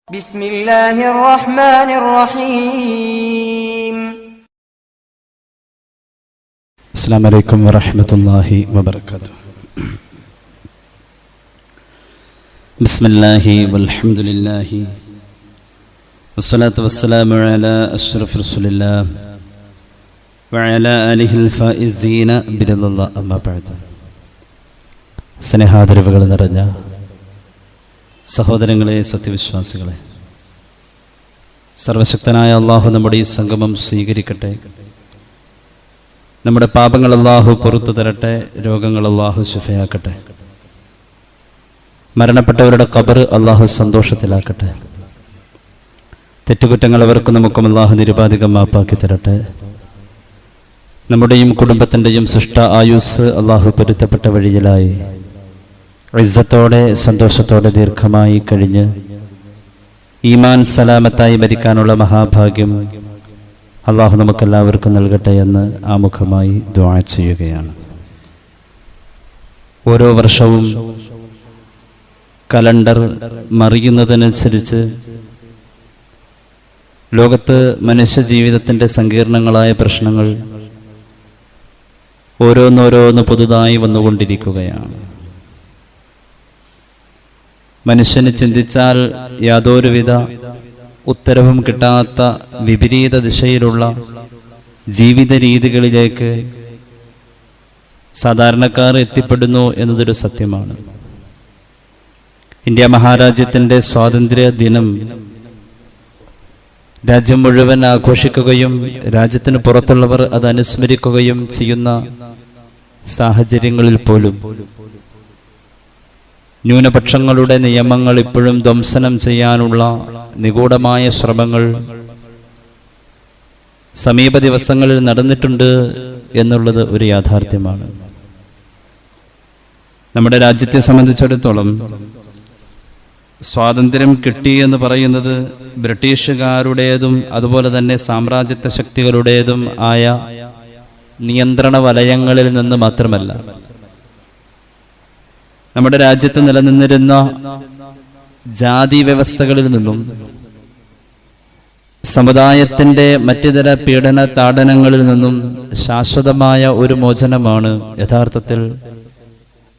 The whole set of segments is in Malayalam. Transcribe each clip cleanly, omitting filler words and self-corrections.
بسم الله الرحمن الرحيم. السلام عليكم ورحمة الله وبركاته. بسم الله والحمد لله والصلاة والسلام على أشرف رسول الله وعلى آله الفائزين برضا الله أما بعد. സ്നേഹാദരവുകൾ നിറഞ്ഞ സഹോദരങ്ങളെ, സത്യവിശ്വാസികളെ, സർവശക്തനായ അള്ളാഹു നമ്മുടെ ഈ സംഗമം സ്വീകരിക്കട്ടെ. നമ്മുടെ പാപങ്ങൾ അള്ളാഹു പുറത്തു തരട്ടെ. രോഗങ്ങൾ അള്ളാഹു ശിഫയാക്കട്ടെ. മരണപ്പെട്ടവരുടെ ഖബർ അള്ളാഹു സന്തോഷത്തിലാക്കട്ടെ. തെറ്റുകുറ്റങ്ങൾ അവർക്കും നമുക്കും അള്ളാഹു നിരുപാധികം മാപ്പാക്കി തരട്ടെ. നമ്മുടെയും കുടുംബത്തിൻ്റെയും സൃഷ്ട ആയുസ് അള്ളാഹു പൊരുത്തപ്പെട്ട വഴിയിലായി ഇസ്സത്തോടെ സന്തോഷത്തോടെ ദീർഘമായി കഴിഞ്ഞ് ഈമാൻ സലാമത്തായി മരിക്കാനുള്ള മഹാഭാഗ്യം അള്ളാഹു നമുക്കെല്ലാവർക്കും നൽകട്ടെ എന്ന് ആമുഖമായി ദുആ ചെയ്യുകയാണ്. ഓരോ വർഷവും കലണ്ടർ മറിയുന്നതിനനുസരിച്ച് ലോകത്ത് മനുഷ്യ ജീവിതത്തിൻ്റെ സങ്കീർണങ്ങളായ പ്രശ്നങ്ങൾ ഓരോന്നോരോന്ന് പുതുതായി വന്നുകൊണ്ടിരിക്കുകയാണ്. മനുഷ്യന് ചിന്തിച്ചാൽ യാതൊരുവിധ ഉത്തരവും കിട്ടാത്ത വിപരീത ദിശയിലുള്ള ജീവിത രീതികളിലേക്ക് സാധാരണക്കാർ എത്തിപ്പെടുന്നു എന്നതൊരു സത്യമാണ്. ഇന്ത്യ മഹാരാജ്യത്തിൻ്റെ സ്വാതന്ത്ര്യ ദിനം രാജ്യം മുഴുവൻ ആഘോഷിക്കുകയും രാജ്യത്തിന് പുറത്തുള്ളവർ അത് അനുസ്മരിക്കുകയും ചെയ്യുന്ന സാഹചര്യങ്ങളിൽ പോലും ന്യൂനപക്ഷങ്ങളുടെ നിയമങ്ങൾ ഇപ്പോഴും ധ്വംസനം ചെയ്യാനുള്ള നിഗൂഢമായ ശ്രമങ്ങൾ സമീപ ദിവസങ്ങളിൽ നടന്നിട്ടുണ്ട് എന്നുള്ളത് ഒരു യാഥാർത്ഥ്യമാണ്. നമ്മുടെ രാജ്യത്തെ സംബന്ധിച്ചിടത്തോളം സ്വാതന്ത്ര്യം കിട്ടി എന്ന് പറയുന്നത് ബ്രിട്ടീഷുകാരുടേതും അതുപോലെ തന്നെ സാമ്രാജ്യത്വ ശക്തികളുടേതും ആയ നിയന്ത്രണ വലയങ്ങളിൽ നിന്ന് മാത്രമല്ല, നമ്മുടെ രാജ്യത്ത് നിലനിന്നിരുന്ന ജാതി വ്യവസ്ഥകളിൽ നിന്നും സമുദായത്തിൻ്റെ മറ്റുതര പീഡന താടനങ്ങളിൽ നിന്നും ശാശ്വതമായ ഒരു മോചനമാണ് യഥാർത്ഥത്തിൽ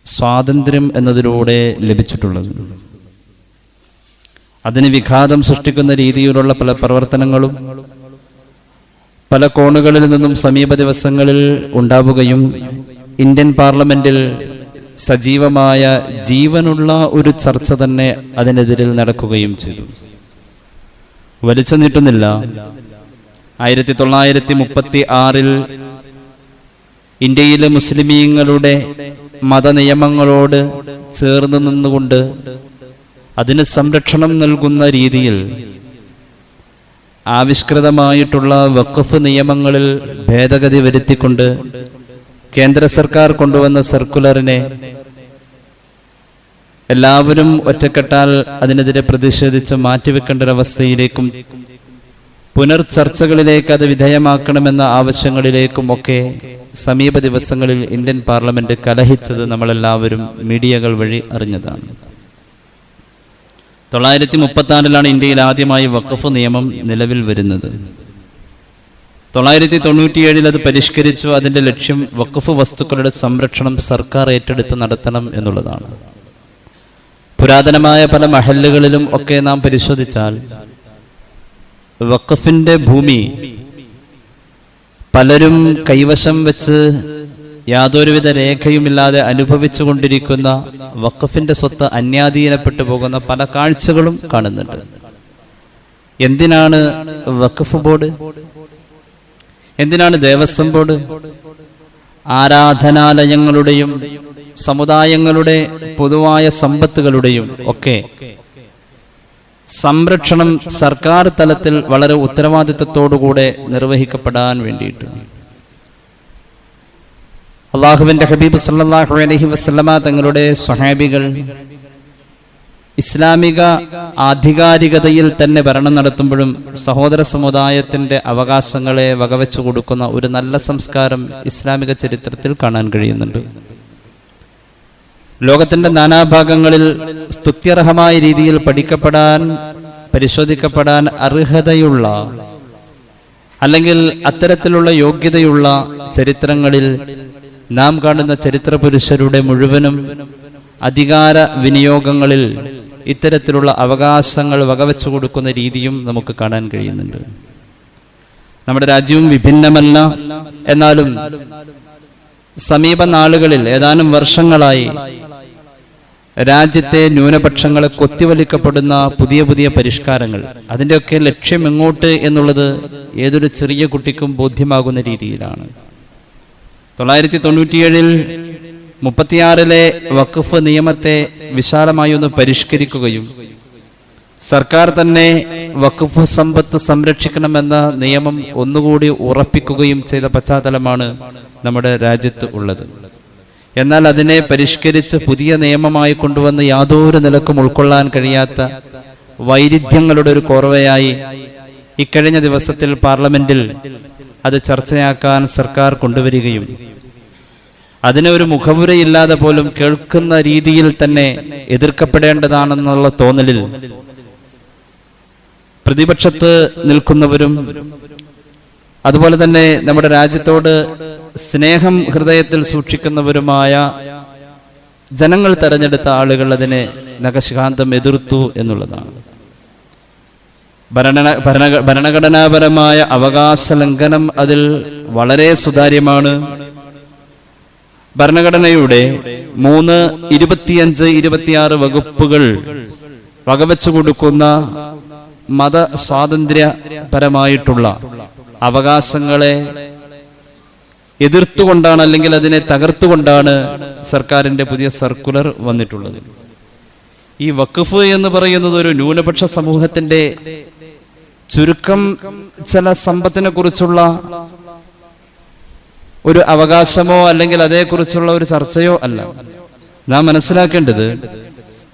സ്വാതന്ത്ര്യം എന്നതിലൂടെ ലഭിച്ചിട്ടുള്ളത്. അതിന് വിഘാതം സൃഷ്ടിക്കുന്ന രീതിയിലുള്ള പല പ്രവർത്തനങ്ങളും പല കോണുകളിൽ നിന്നും സമീപ ദിവസങ്ങളിൽ ഉണ്ടാവുകയും ഇന്ത്യൻ പാർലമെന്റിൽ സജീവമായ ജീവനുള്ള ഒരു ചർച്ച തന്നെ അതിനെതിരിൽ നടക്കുകയും ചെയ്തു. വലിച്ചു നീട്ടുന്നില്ല. 1936 ഇന്ത്യയിലെ മുസ്ലിമീങ്ങളുടെ മതനിയമങ്ങളോട് ചേർന്ന് നിന്നുകൊണ്ട് അതിന് സംരക്ഷണം നൽകുന്ന രീതിയിൽ ആവിഷ്കൃതമായിട്ടുള്ള വഖഫ് നിയമങ്ങളിൽ ഭേദഗതി വരുത്തിക്കൊണ്ട് കേന്ദ്ര സർക്കാർ കൊണ്ടുവന്ന സർക്കുലറിനെ എല്ലാവരും ഒറ്റക്കെട്ടാൽ അതിനെതിരെ പ്രതിഷേധിച്ച് മാറ്റിവെക്കേണ്ട ഒരവസ്ഥയിലേക്കും പുനർചർച്ചകളിലേക്ക് അത് വിധേയമാക്കണമെന്ന ആവശ്യങ്ങളിലേക്കും ഒക്കെ സമീപ ദിവസങ്ങളിൽ ഇന്ത്യൻ പാർലമെന്റ് കലഹിച്ചത് നമ്മളെല്ലാവരും മീഡിയകൾ വഴി അറിഞ്ഞതാണ്. 1936 ഇന്ത്യയിൽ ആദ്യമായി വഖഫ് നിയമം നിലവിൽ വരുന്നത്. 1997 അത് പരിഷ്കരിച്ചു. അതിൻ്റെ ലക്ഷ്യം വഖഫ് വസ്തുക്കളുടെ സംരക്ഷണം സർക്കാർ ഏറ്റെടുത്ത് നടത്തണം എന്നുള്ളതാണ്. പുരാതനമായ പല മഹല്ലുകളിലും ഒക്കെ നാം പരിശോധിച്ചാൽ വഖഫിൻ്റെ ഭൂമി പലരും കൈവശം വെച്ച് യാതൊരുവിധ രേഖയുമില്ലാതെ അനുഭവിച്ചു കൊണ്ടിരിക്കുന്ന വഖഫിൻ്റെ സ്വത്ത് അന്യാധീനപ്പെട്ടു പോകുന്ന പല കാഴ്ചകളും കാണുന്നുണ്ട്. എന്തിനാണ് വഖഫ് ബോർഡ്? എന്തിനാണ് ദേവസ്വം ബോർഡ്? ആരാധനാലയങ്ങളുടെയും സമുദായങ്ങളുടെ പൊതുവായ സമ്പത്തുകളുടെയും ഒക്കെ സംരക്ഷണം സർക്കാർ തലത്തിൽ വളരെ ഉത്തരവാദിത്വത്തോടുകൂടെ നിർവഹിക്കപ്പെടാൻ വേണ്ടിയിട്ട് അള്ളാഹുവിൻ്റെ ഹബീബ് സല്ലല്ലാഹു അലൈഹി വസല്ലമ തങ്ങളുടെ സ്വഹാബികൾ ഇസ്ലാമിക ആധികാരികതയിൽ തന്നെ ഭരണം നടത്തുമ്പോഴും സഹോദര സമുദായത്തിൻ്റെ അവകാശങ്ങളെ വകവെച്ചു കൊടുക്കുന്ന ഒരു നല്ല സംസ്കാരം ഇസ്ലാമിക ചരിത്രത്തിൽ കാണാൻ കഴിയുന്നുണ്ട്. ലോകത്തിൻ്റെ നാനാഭാഗങ്ങളിൽ സ്തുത്യർഹമായ രീതിയിൽ പഠിക്കപ്പെടാൻ പരിശോധിക്കപ്പെടാൻ അർഹതയുള്ള അല്ലെങ്കിൽ അത്തരത്തിലുള്ള യോഗ്യതയുള്ള ചരിത്രങ്ങളിൽ നാം കാണുന്ന ചരിത്ര പുരുഷരുടെ മുഴുവനും അധികാര വിനിയോഗങ്ങളിൽ ഇത്തരത്തിലുള്ള അവകാശങ്ങൾ വകവെച്ചു കൊടുക്കുന്ന രീതിയും നമുക്ക് കാണാൻ കഴിയുന്നുണ്ട്. നമ്മുടെ രാജ്യവും വിഭിന്നമല്ല. എന്നാലും സമീപ നാളുകളിൽ ഏതാനും വർഷങ്ങളായി രാജ്യത്തെ ന്യൂനപക്ഷങ്ങളെ കൊത്തിവലിക്കപ്പെടുന്ന പുതിയ പുതിയ പരിഷ്കാരങ്ങൾ, അതിൻ്റെയൊക്കെ ലക്ഷ്യം എങ്ങോട്ട് എന്നുള്ളത് ഏതൊരു ചെറിയ കുട്ടിക്കും ബോധ്യമാകുന്ന രീതിയിലാണ്. 1997 36 വഖഫ് നിയമത്തെ വിശാലമായി ഒന്ന് പരിഷ്കരിക്കുകയും സർക്കാർ തന്നെ വഖഫ് സമ്പത്ത് സംരക്ഷിക്കണമെന്ന നിയമം ഒന്നുകൂടി ഉറപ്പിക്കുകയും ചെയ്ത പശ്ചാത്തലമാണ് നമ്മുടെ രാജ്യത്ത് ഉള്ളത്. എന്നാൽ അതിനെ പരിഷ്കരിച്ച് പുതിയ നിയമമായി കൊണ്ടുവന്ന് യാതൊരു നിലക്കും ഉൾക്കൊള്ളാൻ കഴിയാത്ത വൈരുദ്ധ്യങ്ങളുടെ ഒരു കോർവയായി ഇക്കഴിഞ്ഞ ദിവസത്തിൽ പാർലമെന്റിൽ അത് ചർച്ചയാക്കാൻ സർക്കാർ കൊണ്ടുവരികയും അതിന് ഒരു മുഖവുരയില്ലാതെ പോലും കേൾക്കുന്ന രീതിയിൽ തന്നെ എതിർക്കപ്പെടേണ്ടതാണെന്നുള്ള തോന്നലിൽ പ്രതിപക്ഷത്ത് നിൽക്കുന്നവരും അതുപോലെ തന്നെ നമ്മുടെ രാജ്യത്തോട് സ്നേഹം ഹൃദയത്തിൽ സൂക്ഷിക്കുന്നവരുമായ ജനങ്ങൾ തെരഞ്ഞെടുത്ത ആളുകൾ അതിനെ നഖശിഖാന്തം എതിർത്തു എന്നുള്ളതാണ്. ഭരണഘടനാപരമായ അവകാശ ലംഘനം അതിൽ വളരെ സുതാര്യമാണ്. ഭരണഘടനയുടെ 3, 25, 26 വകുപ്പുകൾ വകവെച്ചു കൊടുക്കുന്ന മത സ്വാതന്ത്ര്യപരമായിട്ടുള്ള അവകാശങ്ങളെ എതിർത്തുകൊണ്ടാണ് അല്ലെങ്കിൽ അതിനെ തകർത്തുകൊണ്ടാണ് സർക്കാരിന്റെ പുതിയ സർക്കുലർ വന്നിട്ടുള്ളത്. ഈ വഖഫ് എന്ന് പറയുന്നത് ഒരു ന്യൂനപക്ഷ സമൂഹത്തിന്റെ ചുരുക്കം ചില സമ്പത്തിനെ കുറിച്ചുള്ള ഒരു അവകാശമോ അല്ലെങ്കിൽ അതേക്കുറിച്ചുള്ള ഒരു ചർച്ചയോ അല്ല. നാം മനസ്സിലാക്കേണ്ടത്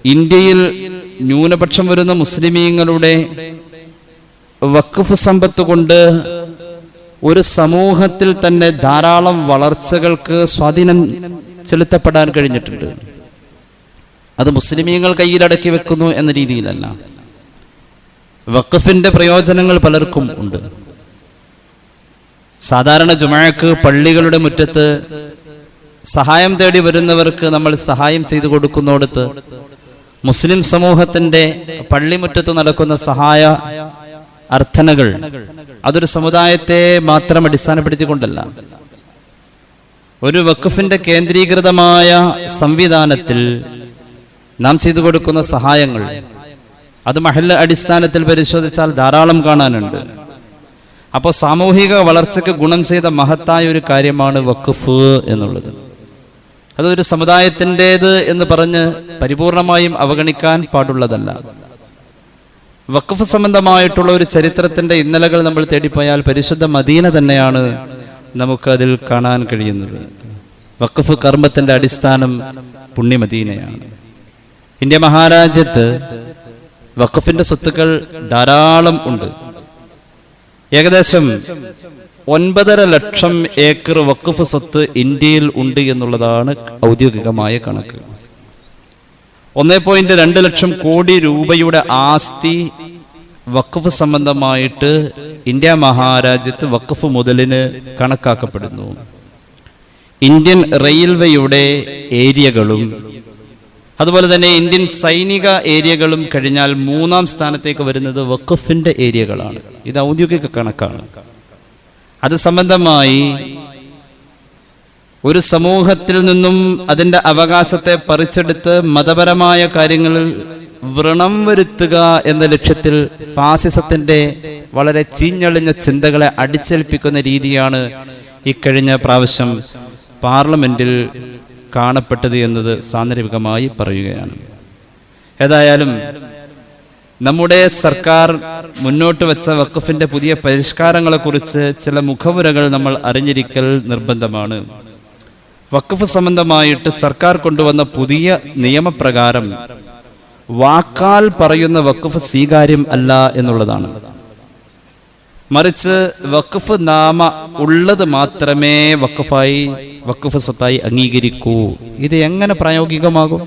ഇന്ത്യയിൽ ന്യൂനപക്ഷം വരുന്ന മുസ്ലിമീങ്ങളുടെ വഖഫ് സമ്പത്ത് കൊണ്ട് ഒരു സമൂഹത്തിൽ തന്നെ ധാരാളം വളർച്ചകൾക്ക് സ്വാധീനം ചെലുത്തപ്പെടാൻ കഴിഞ്ഞിട്ടുണ്ട്. അത് മുസ്ലിമീങ്ങൾ കയ്യിലടക്കി വെക്കുന്നു എന്ന രീതിയിലല്ല. വഖഫിന്റെ പ്രയോജനങ്ങൾ പലർക്കും ഉണ്ട്. സാധാരണ ജുമഅക്ക് പള്ളികളുടെ മുറ്റത്ത് സഹായം തേടി വരുന്നവർക്ക് നമ്മൾ സഹായം ചെയ്തു കൊടുക്കുന്നിടത്ത് മുസ്ലിം സമൂഹത്തിന്റെ പള്ളിമുറ്റത്ത് നടക്കുന്ന സഹായ അർത്ഥനകൾ അതൊരു സമുദായത്തെ മാത്രം അടിസ്ഥാനപ്പെടുത്തിക്കൊണ്ടല്ല, ഒരു വഖഫിന്റെ കേന്ദ്രീകൃതമായ സംവിധാനത്തിൽ നാം ചെയ്തു കൊടുക്കുന്ന സഹായങ്ങൾ അത് മഹല്ല അടിസ്ഥാനത്തിൽ പരിശോധിച്ചാൽ ധാരാളം കാണാനുണ്ട്. അപ്പോൾ സാമൂഹിക വളർച്ചയ്ക്ക് ഗുണം ചെയ്ത മഹത്തായ ഒരു കാര്യമാണ് വഖഫ് എന്നുള്ളത്. അതൊരു സമുദായത്തിൻ്റെത് എന്ന് പറഞ്ഞ് പരിപൂർണമായും അവഗണിക്കാൻ പാടുള്ളതല്ല. വഖഫ് സംബന്ധമായിട്ടുള്ള ഒരു ചരിത്രത്തിന്റെ ഇന്നലകൾ നമ്മൾ തേടിപ്പോയാൽ പരിശുദ്ധ മദീന തന്നെയാണ് നമുക്കതിൽ കാണാൻ കഴിയുന്നത്. വഖഫ് കർമ്മത്തിന്റെ അടിസ്ഥാനം പുണ്യ മദീനയാണ്. ഇന്ത്യ മഹാരാജ്യത്ത് വഖഫിന്റെ സ്വത്തുക്കൾ ധാരാളം ഉണ്ട്. ഏകദേശം 9.5 ലക്ഷം ഏക്കർ വഖഫ് സ്വത്ത് ഇന്ത്യയിൽ ഉണ്ട് എന്നുള്ളതാണ് ഔദ്യോഗികമായ കണക്ക്. 1.2 ലക്ഷം കോടി രൂപയുടെ ആസ്തി വഖഫ് സംബന്ധമായിട്ട് ഇന്ത്യ മഹാരാജ്യത്ത് വഖഫ് മുതലിന് കണക്കാക്കപ്പെടുന്നു. ഇന്ത്യൻ റെയിൽവേയുടെ ഏരിയകളും അതുപോലെ തന്നെ ഇന്ത്യൻ സൈനിക ഏരിയകളും കഴിഞ്ഞാൽ 3-ാം സ്ഥാനത്തേക്ക് വരുന്നത് വഖഫിന്റെ ഏരിയകളാണ്. ഇത് ഔദ്യോഗിക കണക്കാണ്. അത് സംബന്ധമായി ഒരു സമൂഹത്തിൽ നിന്നും അതിന്റെ അവകാശത്തെ പറിച്ചെടുത്ത് മതപരമായ കാര്യങ്ങളിൽ വ്രണം വരുത്തുക എന്ന ലക്ഷ്യത്തിൽ ഫാസിസത്തിന്റെ വളരെ ചീഞ്ഞളിഞ്ഞ ചിന്തകളെ അടിച്ചേൽപ്പിക്കുന്ന രീതിയാണ് ഇക്കഴിഞ്ഞ പ്രാവശ്യം പാർലമെന്റിൽ കാണപ്പെട്ടത് എന്നത് സാന്ദർഭികമായി പറയുകയാണ്. ഏതായാലും നമ്മുടെ സർക്കാർ മുന്നോട്ട് വെച്ച വഖഫിന്റെ പുതിയ പരിഷ്കാരങ്ങളെക്കുറിച്ച് ചില മുഖവുരകൾ നമ്മൾ അറിഞ്ഞിരിക്കൽ നിർബന്ധമാണ്. വഖഫ് സംബന്ധമായിട്ട് സർക്കാർ കൊണ്ടുവന്ന പുതിയ നിയമപ്രകാരം വാക്കാൽ പറയുന്ന വഖഫ് സ്വീകാര്യം അല്ല എന്നുള്ളതാണ്. മറിച്ച് വഖഫ് നാമ ഉള്ളത് മാത്രമേ വഖഫ് സ്വത്തായി അംഗീകരിക്കൂ. ഇത് എങ്ങനെ പ്രായോഗികമാകും?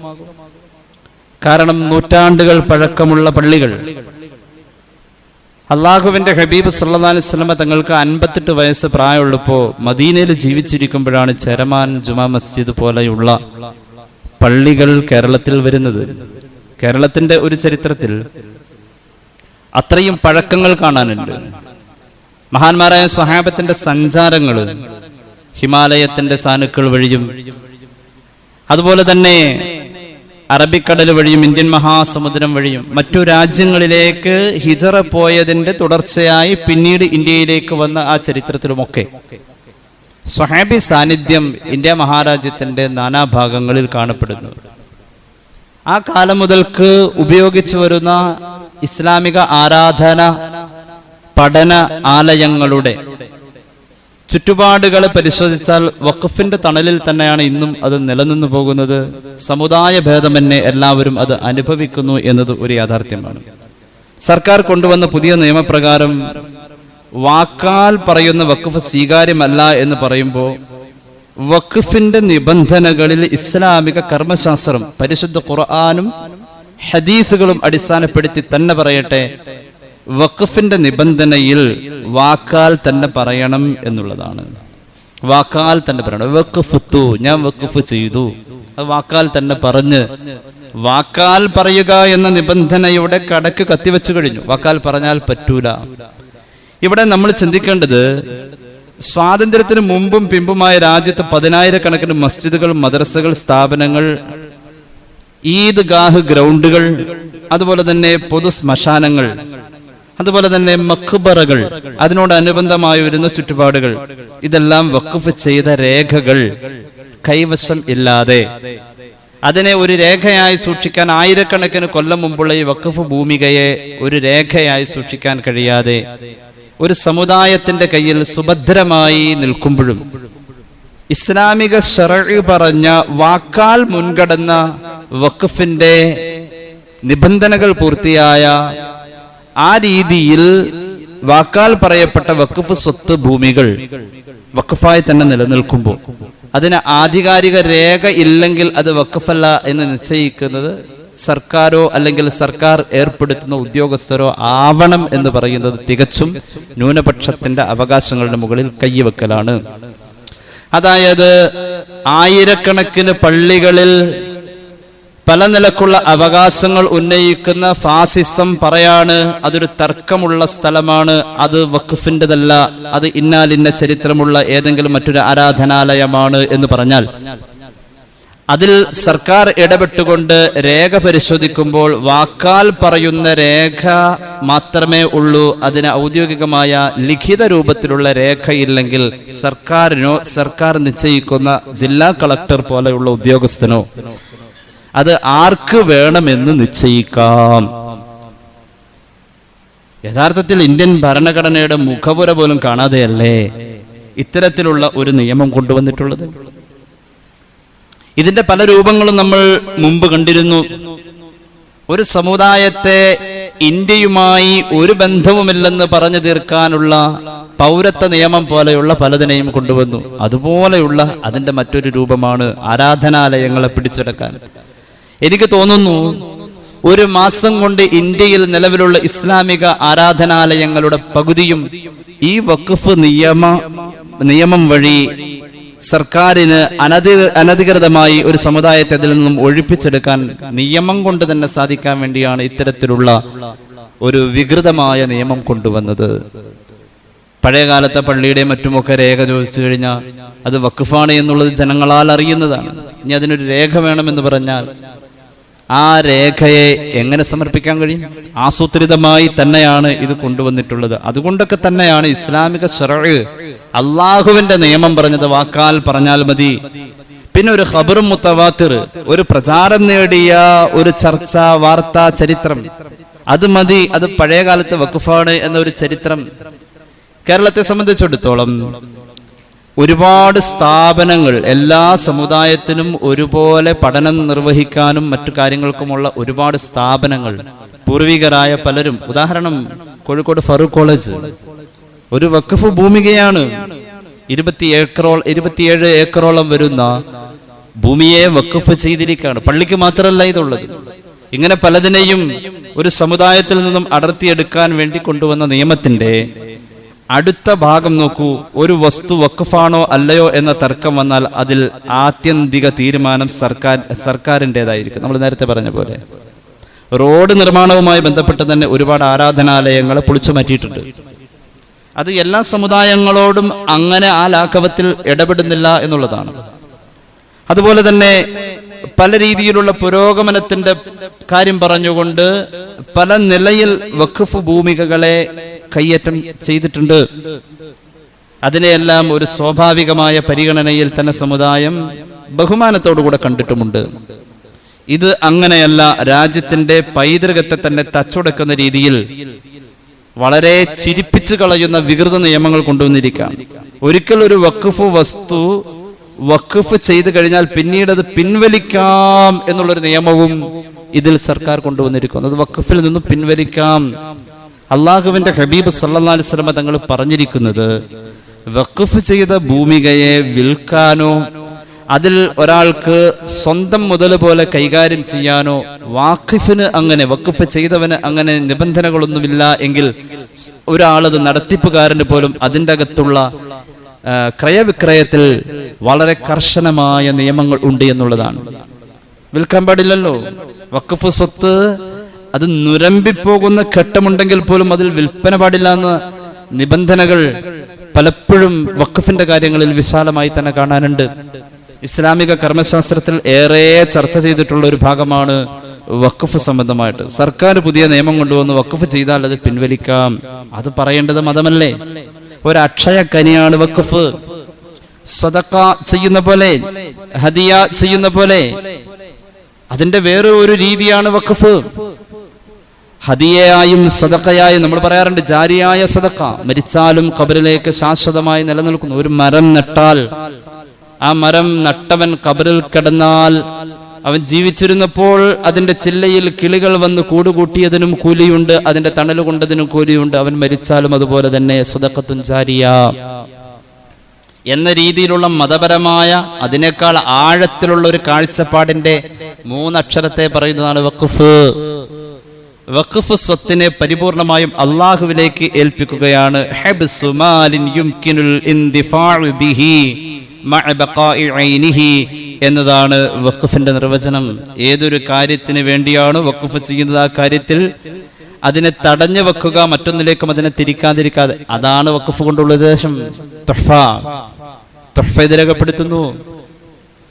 കാരണം നൂറ്റാണ്ടുകൾ പഴക്കമുള്ള പള്ളികൾ, അള്ളാഹുവിന്റെ ഹബീബ് സല്ലല്ലാഹു അലൈഹി വസല്ലം തങ്ങൾക്ക് 58 വയസ്സ് പ്രായമുള്ളപ്പോൾ മദീനയിൽ ജീവിച്ചിരിക്കുമ്പോഴാണ് ചെരമാൻ ജുമാ മസ്ജിദ് പോലെയുള്ള പള്ളികൾ കേരളത്തിൽ വരുന്നത്. കേരളത്തിന്റെ ഒരു ചരിത്രത്തിൽ അത്രയും പഴക്കങ്ങൾ കാണാനുണ്ട്. മഹാന്മാരായ സ്വഹാബത്തിന്റെ സഞ്ചാരങ്ങൾ ഹിമാലയത്തിന്റെ സാനുക്കൾ വഴിയും അതുപോലെ തന്നെ അറബിക്കടൽ വഴിയും ഇന്ത്യൻ മഹാസമുദ്രം വഴിയും മറ്റു രാജ്യങ്ങളിലേക്ക് ഹിജറ പോയതിന്റെ തുടർച്ചയായി പിന്നീട് ഇന്ത്യയിലേക്ക് വന്ന ആ ചരിത്രത്തിലുമൊക്കെ സ്വഹാബി സാന്നിധ്യം ഇന്ത്യ മഹാരാജ്യത്തിന്റെ നാനാഭാഗങ്ങളിൽ കാണപ്പെടുന്നു. ആ കാലം മുതൽക്ക് ഉപയോഗിച്ചു വരുന്ന ഇസ്ലാമിക ആരാധന പഠന ആലയങ്ങളുടെ ചുറ്റുപാടുകൾ പരിശോധിച്ചാൽ വഖഫിന്റെ തണലിൽ തന്നെയാണ് ഇന്നും അത് നിലനിന്നു പോകുന്നത്. സമുദായ ഭേദമന്യേ എല്ലാവരും അത് അനുഭവിക്കുന്നു എന്നത് ഒരു യാഥാർത്ഥ്യമാണ്. സർക്കാർ കൊണ്ടുവന്ന പുതിയ നിയമപ്രകാരം വാക്കാൽ പറയുന്ന വഖഫ് സ്വീകാര്യമല്ല എന്ന് പറയുമ്പോൾ വഖഫിന്റെ നിബന്ധനകളിൽ ഇസ്ലാമിക കർമ്മശാസ്ത്രം പരിശുദ്ധ ഖുർആനും ഹദീസുകളും അടിസ്ഥാനപ്പെടുത്തി തന്നെ പറയട്ടെ, വഖഫിന്റെ നിബന്ധനയിൽ വാക്കാൽ തന്നെ പറയണം എന്നുള്ളതാണ്. വാക്കാൽ തന്നെ പറയണം. വഖഫ്തു, ഞാൻ വഖഫ് ചെയ്തു, അത് വാക്കാൽ തന്നെ പറഞ്ഞ് വാക്കാൽ പറയുക എന്ന നിബന്ധനയുടെ കടക്ക് കത്തിവെച്ചു കഴിഞ്ഞു. വാക്കാൽ പറഞ്ഞാൽ പറ്റൂല. ഇവിടെ നമ്മൾ ചിന്തിക്കേണ്ടത്, സ്വാതന്ത്ര്യത്തിന് മുമ്പും പിമ്പുമായ രാജ്യത്ത് 10,000-കണക്കിന് മസ്ജിദുകൾ, മദ്രസകൾ, സ്ഥാപനങ്ങൾ, ഈദ്ഗാഹ് ഗ്രൗണ്ടുകൾ, അതുപോലെ തന്നെ പൊതു ശ്മശാനങ്ങൾ, അതുപോലെ തന്നെ മഖ്ബറകൾ, അതിനോടനുബന്ധമായി വരുന്ന ചുറ്റുപാടുകൾ, ഇതെല്ലാം വഖഫ് ചെയ്ത രേഖകൾ കൈവശം ഇല്ലാതെ അതിനെ ഒരു രേഖയായി സൂക്ഷിക്കാൻ 1000-കണക്കിന് കൊല്ലം മുമ്പുള്ള ഈ വഖഫ് ഭൂമികയെ ഒരു രേഖയായി സൂക്ഷിക്കാൻ കഴിയാതെ ഒരു സമുദായത്തിന്റെ കയ്യിൽ സുഭദ്രമായി നിൽക്കുമ്പോഴും ഇസ്ലാമിക ശറഅ് പറഞ്ഞ വാക്കാൽ മുൻകടന്ന വഖഫിന്റെ നിബന്ധനകൾ പൂർത്തിയായ ആ രീതിയിൽ വാക്കാൽ പറയപ്പെട്ട വഖഫ് സ്വത്ത് ഭൂമികൾ വഖഫായി തന്നെ നിലനിൽക്കുമ്പോൾ അതിന് ആധികാരിക രേഖ ഇല്ലെങ്കിൽ അത് വഖഫല്ല എന്ന് നിശ്ചയിക്കുന്നത് സർക്കാരോ അല്ലെങ്കിൽ സർക്കാർ ഏർപ്പെടുത്തുന്ന ഉദ്യോഗസ്ഥരോ ആവണം എന്ന് പറയുന്നത് തികച്ചും ന്യൂനപക്ഷത്തിന്റെ അവകാശങ്ങളുടെ മുകളിൽ കൈവെക്കലാണ്. അതായത് 1000-കണക്കിന് പള്ളികളിൽ പല നിലക്കുള്ള അവകാശങ്ങൾ ഉന്നയിക്കുന്ന ഫാസിസം പറയാണ് അതൊരു തർക്കമുള്ള സ്ഥലമാണ്, അത് വഖഫിൻ്റെതല്ല, അത് ഇന്നാലിന്ന ചരിത്രമുള്ള ഏതെങ്കിലും മറ്റൊരു ആരാധനാലയമാണ് എന്ന് പറഞ്ഞാൽ അതിൽ സർക്കാർ ഇടപെട്ടുകൊണ്ട് രേഖ പരിശോധിക്കുമ്പോൾ വാക്കാൽ പറയുന്ന രേഖ മാത്രമേ ഉള്ളൂ. അതിന് ഔദ്യോഗികമായ ലിഖിത രൂപത്തിലുള്ള രേഖയില്ലെങ്കിൽ സർക്കാരിനോ സർക്കാർ നിശ്ചയിക്കുന്ന ജില്ലാ കളക്ടർ പോലെയുള്ള ഉദ്യോഗസ്ഥനോ അത് ആർക്ക് വേണമെന്ന് നിശ്ചയിക്കാം. യഥാർത്ഥത്തിൽ ഇന്ത്യൻ ഭരണഘടനയുടെ മുഖപുര പോലും കാണാതെയല്ലേ ഇത്തരത്തിലുള്ള ഒരു നിയമം കൊണ്ടുവന്നിട്ടുള്ളത്. ഇതിന്റെ പല രൂപങ്ങളും നമ്മൾ മുമ്പ് കണ്ടിരുന്നു. ഒരു സമുദായത്തെ ഇന്ത്യയുമായി ഒരു ബന്ധവുമില്ലെന്ന് പറഞ്ഞു തീർക്കാനുള്ള പൗരത്വ നിയമം പോലെയുള്ള പലതിനെയും കൊണ്ടുവന്നു. അതുപോലെയുള്ള അതിന്റെ മറ്റൊരു രൂപമാണ് ആരാധനാലയങ്ങളെ പിടിച്ചെടുക്കാൻ. എനിക്ക് തോന്നുന്നു 1 മാസം കൊണ്ട് ഇന്ത്യയിൽ നിലവിലുള്ള ഇസ്ലാമിക ആരാധനാലയങ്ങളുടെ പകുതിയും ഈ വഖഫ് നിയമം വഴി സർക്കാരിന് അനധികൃതമായി ഒരു സമുദായത്തെ അതിൽ നിന്നും ഒഴിപ്പിച്ചെടുക്കാൻ നിയമം കൊണ്ട് തന്നെ സാധിക്കാൻ വേണ്ടിയാണ് ഇത്തരത്തിലുള്ള ഒരു വികൃതമായ നിയമം കൊണ്ടുവന്നത്. പഴയകാലത്തെ പള്ളിയുടെ മറ്റുമൊക്കെ രേഖ ചോദിച്ചു കഴിഞ്ഞാൽ അത് വഖഫാണ് എന്നുള്ളത് ജനങ്ങളാൽ അറിയുന്നതാണ്. ഇനി അതിനൊരു രേഖ വേണമെന്ന് പറഞ്ഞാൽ ആ രേഖയെ എങ്ങനെ സമർപ്പിക്കാൻ കഴിയും? ആസൂത്രിതമായി തന്നെയാണ് ഇത് കൊണ്ടുവന്നിട്ടുള്ളത്. അതുകൊണ്ടൊക്കെ തന്നെയാണ് ഇസ്ലാമിക ശറഅ് അള്ളാഹുവിന്റെ നിയമം പറഞ്ഞത് വാക്കാൽ പറഞ്ഞാൽ മതി. പിന്നെ ഒരു ഖബർ മുത്തവാത്തിർ, ഒരു പ്രചാരം നേടിയ ഒരു ചർച്ച, വാർത്താ, ചരിത്രം, അത് മതി. അത് പഴയകാലത്തെ വഖഫാണ് എന്നൊരു ചരിത്രം. കേരളത്തെ സംബന്ധിച്ചിടത്തോളം ഒരുപാട് സ്ഥാപനങ്ങൾ, എല്ലാ സമുദായത്തിനും ഒരുപോലെ പഠനം നിർവഹിക്കാനും മറ്റു കാര്യങ്ങൾക്കുമുള്ള ഒരുപാട് സ്ഥാപനങ്ങൾ പൂർവികരായ പലരും, ഉദാഹരണം കോഴിക്കോട് ഫറൂഖ് കോളേജ് ഒരു വഖഫ് ഭൂമികയാണ്. 27 ഏക്കറോളം വരുന്ന ഭൂമിയെ വഖഫ് ചെയ്തിരിക്കുകയാണ്. പള്ളിക്ക് മാത്രമല്ല ഇതുള്ളത്. ഇങ്ങനെ പലതിനെയും ഒരു സമുദായത്തിൽ നിന്നും അടർത്തിയെടുക്കാൻ വേണ്ടി കൊണ്ടുവന്ന നിയമത്തിന്റെ അടുത്ത ഭാഗം നോക്കൂ. ഒരു വസ്തു വഖഫാണോ അല്ലയോ എന്ന തർക്കം വന്നാൽ അതിൽ ആത്യന്തിക തീരുമാനം സർക്കാരിൻ്റെതായിരിക്കും. നമ്മൾ നേരത്തെ പറഞ്ഞ പോലെ റോഡ് നിർമ്മാണവുമായി ബന്ധപ്പെട്ട് തന്നെ ഒരുപാട് ആരാധനാലയങ്ങളെ പൊളിച്ചു മാറ്റിയിട്ടുണ്ട്. അത് എല്ലാ സമുദായങ്ങളോടും അങ്ങനെ ആ ലാഘവത്തിൽ ഇടപെടുന്നില്ല എന്നുള്ളതാണ്. അതുപോലെ തന്നെ പല രീതിയിലുള്ള പുരോഗമനത്തിന്റെ കാര്യം പറഞ്ഞുകൊണ്ട് പല നിലയിൽ വഖഫ് ഭൂമികകളെ കയ്യേറ്റം ചെയ്തിട്ടുണ്ട്. അതിനെയെല്ലാം ഒരു സ്വാഭാവികമായ പരിഗണനയിൽ തന്നെ സമുദായം ബഹുമാനത്തോടുകൂടെ കണ്ടിട്ടുമുണ്ട്. ഇത് അങ്ങനെയല്ല. രാജ്യത്തിന്റെ പൈതൃകത്തെ തന്നെ തച്ചുടക്കുന്ന രീതിയിൽ വളരെ ചിരിപ്പിച്ചു കളയുന്ന വികൃത നിയമങ്ങൾ കൊണ്ടുവന്നിരിക്കാം. ഒരിക്കൽ ഒരു വഖഫ് വസ്തു വഖഫ് ചെയ്തു കഴിഞ്ഞാൽ പിന്നീട് അത് പിൻവലിക്കാം എന്നുള്ളൊരു നിയമവും ഇതിൽ സർക്കാർ കൊണ്ടുവന്നിരിക്കുന്നു. അത് വഖഫിൽ നിന്നും പിൻവലിക്കാം. അള്ളാഹുവിന്റെ ഹബീബ് സല്ലല്ലാഹു അലൈഹി വസല്ലം തങ്ങൾ പറഞ്ഞിരിക്കുന്നത് വഖഫ് ചെയ്ത ഭൂമികയെ വിൽക്കാനോ അതിൽ ഒരാൾക്ക് സ്വന്തം മുതൽ പോലെ കൈകാര്യം ചെയ്യാനോ വാഖിഫിന് അങ്ങനെ വഖഫ് ചെയ്തവന് അങ്ങനെ നിബന്ധനകളൊന്നുമില്ല എങ്കിൽ ഒരാളത് നടത്തിപ്പുകാരന് പോലും അതിൻ്റെ അകത്തുള്ള ക്രയവിക്രയത്തിൽ വളരെ കർശനമായ നിയമങ്ങൾ ഉണ്ട് എന്നുള്ളതാണ്. വിൽക്കാൻ പാടില്ലല്ലോ. വഖഫ് സ്വത്ത് അത് നുരമ്പിപ്പോകുന്ന ഘട്ടമുണ്ടെങ്കിൽ പോലും അതിൽ വിൽപ്പന പാടില്ല എന്ന നിബന്ധനകൾ പലപ്പോഴും വഖഫിന്റെ കാര്യങ്ങളിൽ വിശാലമായി തന്നെ കാണാനുണ്ട്. ഇസ്ലാമിക കർമ്മശാസ്ത്രത്തിൽ ഏറെ ചർച്ച ചെയ്തിട്ടുള്ള ഒരു ഭാഗമാണ് വഖഫ് സംബന്ധമായിട്ട്. സർക്കാർ പുതിയ നിയമം കൊണ്ടുവന്ന് വഖഫ് ചെയ്താൽ അത് പിൻവലിക്കാം. അത് പറയേണ്ടത് മതമല്ലേ? ഒരു അക്ഷയ കനിയാണ് വഖഫ്. സദഖ ചെയ്യുന്ന പോലെ, ഹദിയ ചെയ്യുന്ന പോലെ അതിന്റെ വേറെ ഒരു രീതിയാണ് വഖഫ്. ഹദിയയായും സദഖയായും നമ്മൾ പറയാറുണ്ട് ജാരിയായ സദഖ, മരിച്ചാലും ഖബറിലേക്ക് ശാശ്വതമായി നിലനിൽക്കുന്നു. ഒരു മരം നട്ടാൽ ആ മരം നട്ടവൻ ഖബറിൽ കിടന്നാൽ അവൻ ജീവിച്ചിരുന്നപ്പോൾ അതിന്റെ ചില്ലയിൽ കിളികൾ വന്ന് കൂടുകൂട്ടിയതിനും കൂലിയുണ്ട്, അതിന്റെ തണൽ കൊണ്ടതിനും കൂലിയുണ്ട്. അവൻ മരിച്ചാലും അതുപോലെ തന്നെ സദഖത്തുൻ ജാരിയ എന്ന രീതിയിലുള്ള മതപരമായ അതിനേക്കാൾ ആഴത്തിലുള്ള ഒരു കാഴ്ചപ്പാടിന്റെ മൂന്നക്ഷരത്തെ പറയുന്നതാണ് വഖഫ്. വഖഫ് സ്വത്തിനെ പരിപൂർണമായും അള്ളാഹുവിലേക്ക് ഏൽപ്പിക്കുകയാണ്. ഹബ്സു മാലിൻ യുംകിനുൽ ഇന്തിഫാഉ ബിഹി മഅ ബഖാഇ ഐനിഹി എന്നതാണ് വഖഫിന്റെ നിർവചനം. ഏതൊരു കാര്യത്തിന് വേണ്ടിയാണ് വഖഫ് ചെയ്യുന്നത് ആ കാര്യത്തിൽ അതിനെ തടഞ്ഞു വെക്കുക, മറ്റൊന്നിലേക്കും അതിനെ തിരിക്കാതിരിക്കാതെ, അതാണ് വഖഫ് കൊണ്ടുള്ള ഉദ്ദേശം. തുഹ്ഫ ഇത് രേഖപ്പെടുത്തുന്നു.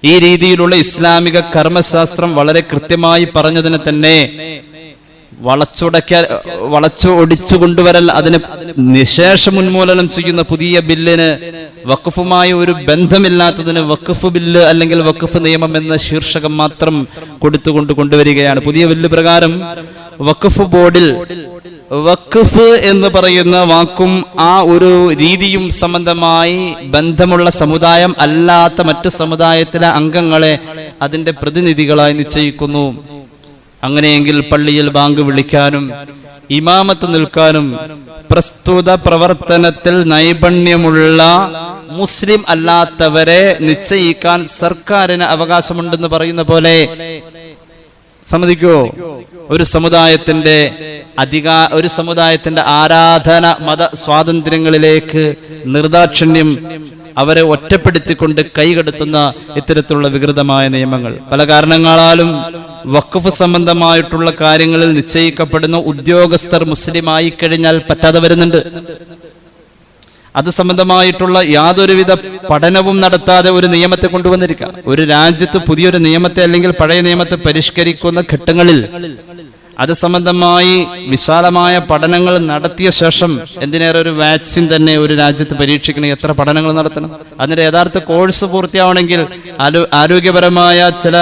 ഈ രീതിയിലുള്ള ഇസ്ലാമിക കർമ്മശാസ്ത്രം വളരെ കൃത്യമായി പറഞ്ഞതിനെ തന്നെ വളച്ചു ഒടിച്ചു കൊണ്ടുവരൽ, അതിന് നിശേഷം ഉന്മൂലനം ചെയ്യുന്ന പുതിയ ബില്ലിന് വഖഫുമായി ഒരു ബന്ധമില്ലാത്തതിന് വഖഫ് ബില്ല് അല്ലെങ്കിൽ വഖഫ് നിയമം എന്ന ശീർഷകം മാത്രം കൊടുത്തുകൊണ്ട് കൊണ്ടുവരികയാണ്. പുതിയ ബില്ല് പ്രകാരം വഖഫ് ബോർഡിൽ വഖഫ് എന്ന് പറയുന്ന വാക്കും ആ ഒരു രീതിയും സംബന്ധമായി ബന്ധമുള്ള സമുദായം അല്ലാത്ത മറ്റു സമുദായത്തിലെ അംഗങ്ങളെ അതിന്റെ പ്രതിനിധികളായി നിശ്ചയിക്കുന്നു. അങ്ങനെയെങ്കിൽ പള്ളിയിൽ ബാങ്ക് വിളിക്കാനും ഇമാമത്ത് നിൽക്കാനും പ്രസ്തുത പ്രവർത്തനത്തിൽ നൈപുണ്യമുള്ള മുസ്ലിം അല്ലാത്തവരെ നിശ്ചയിക്കാൻ സർക്കാരിന് അവകാശമുണ്ടെന്ന് പറയുന്ന പോലെ സമ്മതിക്കുമോ? ഒരു സമുദായത്തിന്റെ ആരാധന മത സ്വാതന്ത്ര്യങ്ങളിലേക്ക് നിർദാക്ഷിണ്യം അവരെ ഒറ്റപ്പെടുത്തിക്കൊണ്ട് കൈകടത്തുന്ന ഇത്തരത്തിലുള്ള വികൃതമായ നിയമങ്ങൾ പല കാരണങ്ങളാലും വഖഫ് സംബന്ധമായിട്ടുള്ള കാര്യങ്ങളിൽ നിശ്ചയിക്കപ്പെടുന്ന ഉദ്യോഗസ്ഥർ മുസ്ലിമായി കഴിഞ്ഞാൽ പറ്റാതെ വരുന്നുണ്ട്. അത് സംബന്ധമായിട്ടുള്ള യാതൊരുവിധ പഠനവും നടത്താതെ ഒരു നിയമത്തെ കൊണ്ടുവന്നിരിക്കാം. ഒരു രാജ്യത്ത് പുതിയൊരു നിയമത്തെ അല്ലെങ്കിൽ പഴയ നിയമത്തെ പരിഷ്കരിക്കുന്ന ഘട്ടങ്ങളിൽ അത് സംബന്ധമായി വിശാലമായ പഠനങ്ങൾ നടത്തിയ ശേഷം, എന്തിനേറെ ഒരു വാക്സിൻ തന്നെ ഒരു രാജ്യത്ത് പരീക്ഷിക്കണം, എത്ര പഠനങ്ങൾ നടത്തണം? അതിന്റെ യഥാർത്ഥ കോഴ്സ് പൂർത്തിയാവണമെങ്കിൽ ആരോഗ്യപരമായ ചില